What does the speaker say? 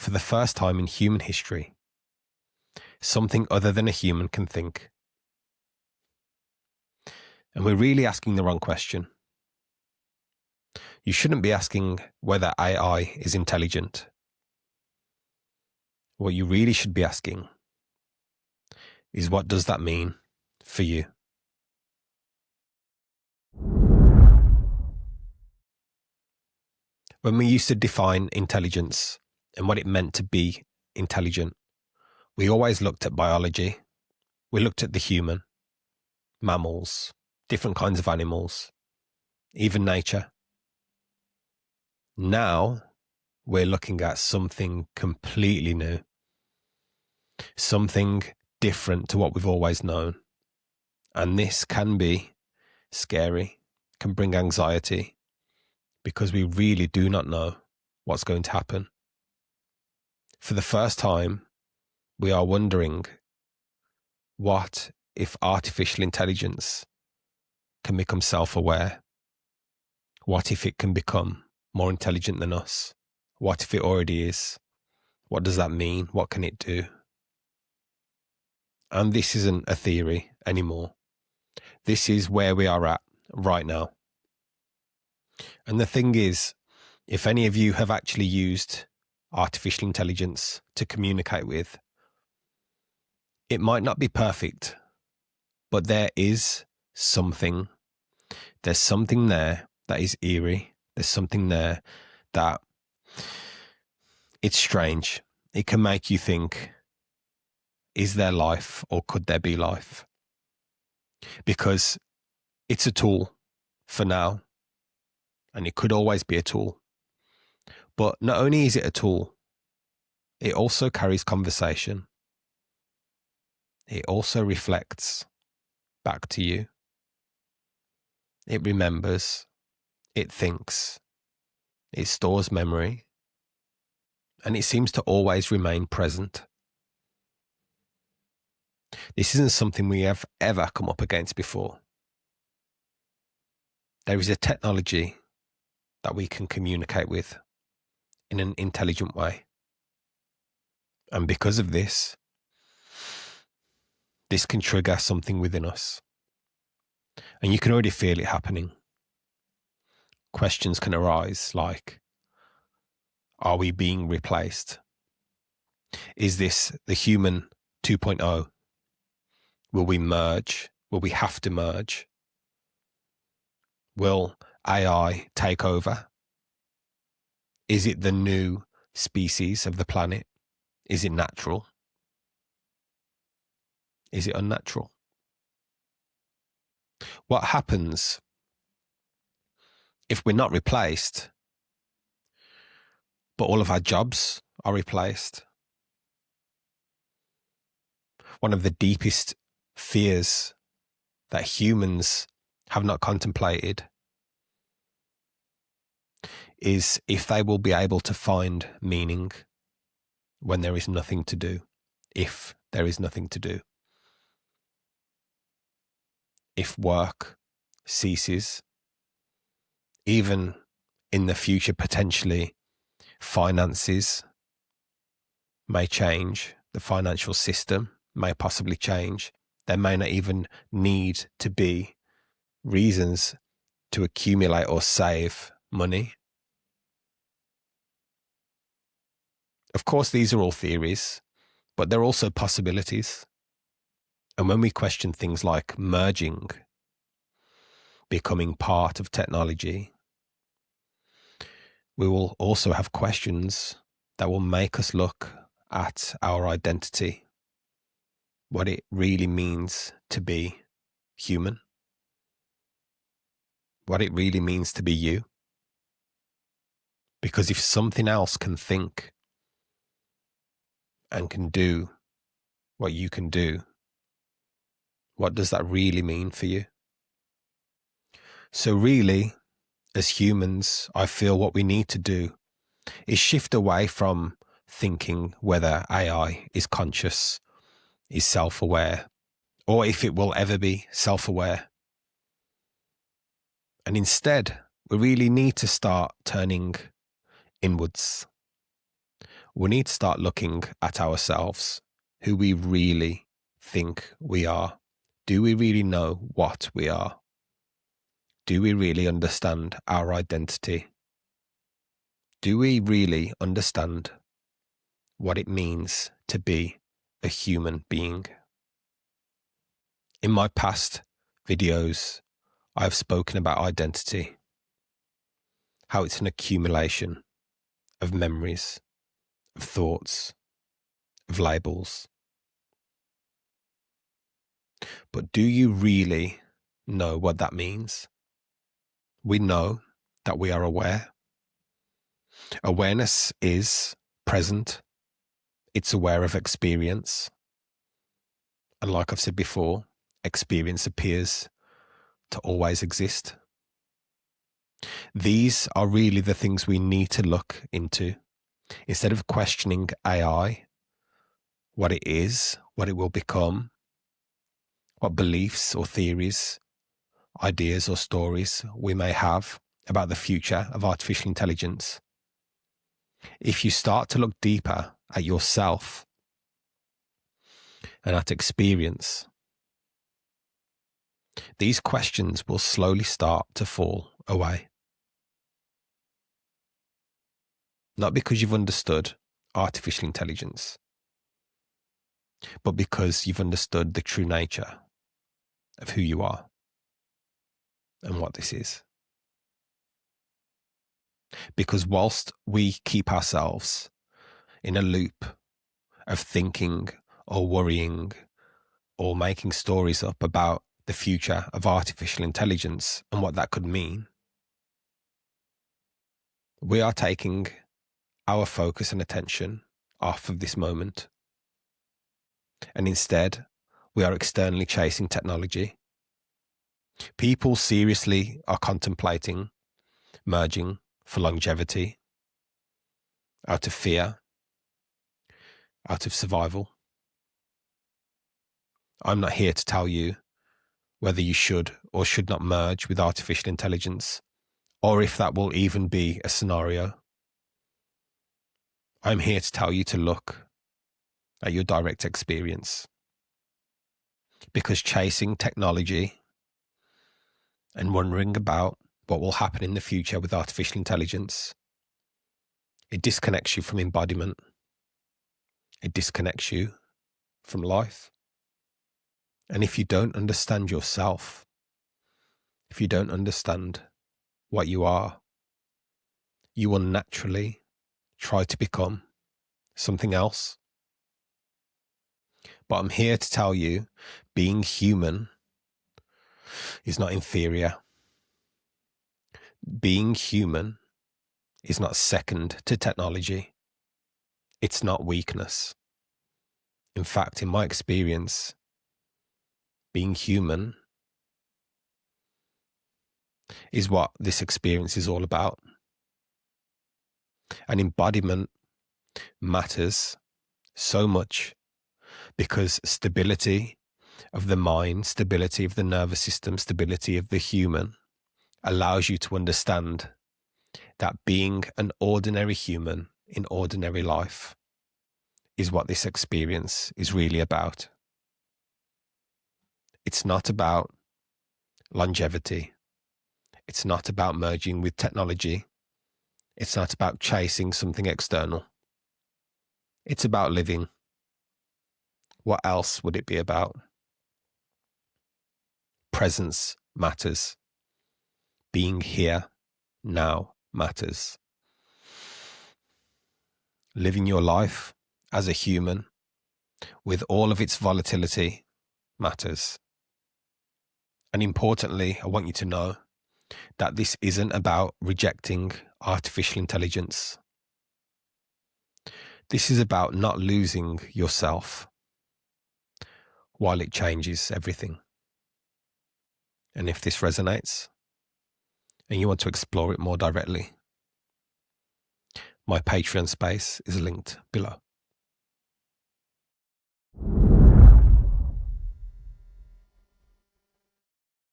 for the first time in human history, something other than a human can think. And we're really asking the wrong question. You shouldn't be asking whether AI is intelligent. What you really should be asking is, what does that mean for you? When we used to define intelligence and what it meant to be intelligent, we always looked at biology. We looked at the human, mammals, different kinds of animals, even nature. Now we're looking at something completely new, something different to what we've always known. And this can be scary, can bring anxiety, because we really do not know what's going to happen. For the first time, we are wondering, what if artificial intelligence can become self-aware? What if it can become more intelligent than us? What if it already is? What does that mean? What can it do? And this isn't a theory anymore. This is where we are at right now. And the thing is, if any of you have actually used artificial intelligence to communicate with, it might not be perfect, but there is something. There's something there that is eerie. There's something there that it's strange. It can make you think, is there life or could there be life? Because it's a tool for now, and it could always be a tool. But not only is it a tool, it also carries conversation. It also reflects back to you. It remembers, it thinks, it stores memory, and it seems to always remain present. This isn't something we have ever come up against before. There is a technology that we can communicate with in an intelligent way. And because of this, this can trigger something within us. And you can already feel it happening. Questions can arise like, are we being replaced? Is this the human 2.0? Will we merge? Will we have to merge? Will AI take over? Is it the new species of the planet? Is it natural? Is it unnatural? What happens if we're not replaced, but all of our jobs are replaced? One of the deepest fears that humans have not contemplated is if they will be able to find meaning when there is nothing to do, if there is nothing to do. If work ceases, even in the future, potentially finances may change, the financial system may possibly change. There may not even need to be reasons to accumulate or save money. Of course, these are all theories, but they're also possibilities. And when we question things like merging, becoming part of technology, we will also have questions that will make us look at our identity, what it really means to be human, what it really means to be you. Because if something else can think and can do what you can do, what does that really mean for you? So really, as humans, I feel what we need to do is shift away from thinking whether AI is conscious, is self-aware, or if it will ever be self-aware. And instead, we really need to start turning inwards. We need to start looking at ourselves, who we really think we are. Do we really know what we are? Do we really understand our identity? Do we really understand what it means to be a human being? In my past videos, I've spoken about identity, how it's an accumulation of memories, of thoughts, of labels. But do you really know what that means? We know that we are aware. Awareness is present. It's aware of experience. And like I've said before, experience appears to always exist. These are really the things we need to look into. Instead of questioning AI, what it is, what it will become, what beliefs or theories, ideas or stories we may have about the future of artificial intelligence, if you start to look deeper at yourself and at experience, these questions will slowly start to fall away. Not because you've understood artificial intelligence, but because you've understood the true nature of who you are and what this is. Because whilst we keep ourselves in a loop of thinking or worrying or making stories up about the future of artificial intelligence and what that could mean, we are taking our focus and attention off of this moment. And instead, we are externally chasing technology. People seriously are contemplating merging for longevity, out of fear, out of survival. I'm not here to tell you whether you should or should not merge with artificial intelligence, or if that will even be a scenario. I'm here to tell you to look at your direct experience. Because chasing technology and wondering about what will happen in the future with artificial intelligence, it disconnects you from embodiment. It disconnects you from life. And if you don't understand yourself, if you don't understand what you are, you will naturally try to become something else. But I'm here to tell you, being human is not inferior. Being human is not second to technology. It's not weakness. In fact, in my experience, being human is what this experience is all about. And embodiment matters so much because stability of the mind, stability of the nervous system, stability of the human allows you to understand that being an ordinary human in ordinary life is what this experience is really about. It's not about longevity. It's not about merging with technology. It's not about chasing something external. It's about living. What else would it be about? Presence matters. Being here now matters. Living your life as a human with all of its volatility matters. And importantly, I want you to know that this isn't about rejecting artificial intelligence. This is about not losing yourself while it changes everything. And if this resonates and you want to explore it more directly, my Patreon space is linked below.